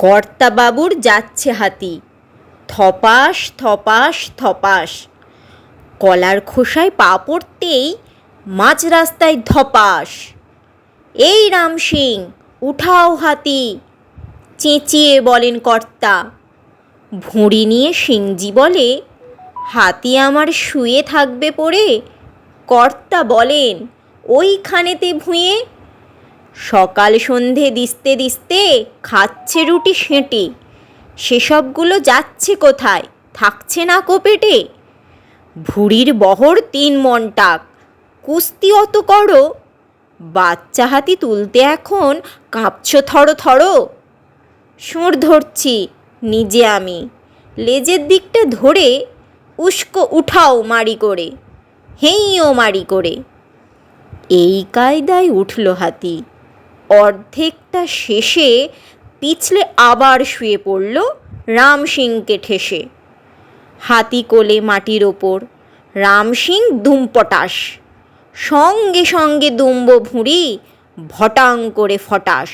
কর্তাবাবুর যাচ্ছে হাতি, থপাস থপাস থপাস। কলার খোসায় পা পড়তেই মাঝ রাস্তায় ধপাস। এই রাম সিং, উঠাও হাতি, চেঁচিয়ে বলেন কর্তা। ভুঁড়ি নিয়ে সিংজি বলে, হাতি আমার শুয়ে থাকবে পড়ে। কর্তা বলেন, ওইখানেতে ভুঁয়ে। সকাল সন্ধে দিস্তে দিস্তে খাচ্ছে রুটি সেঁটে, সেসবগুলো যাচ্ছে কোথায়, থাকছে না কোপেটে। ভুঁড়ির বহর 3 মণ টাক, কুস্তি অত করো। বাচ্চা হাতি তুলতে এখন কাঁপছ থরো থরো। সুর ধরছি নিজে আমি, লেজের দিকটা ধরে উস্কো উঠাও মারি করে, হেইও মারি করে। এই কায়দায় উঠল হাতি। অর্ধেকটা শেষে পিছলে আবার শুয়ে পড়ল রাম সিংকে ঠেসে। হাতি কোলে মাটির ওপর, রাম সিং দুমপটাস। সঙ্গে সঙ্গে দুম্ব ভুঁড়ি ভটাং করে ফটাস।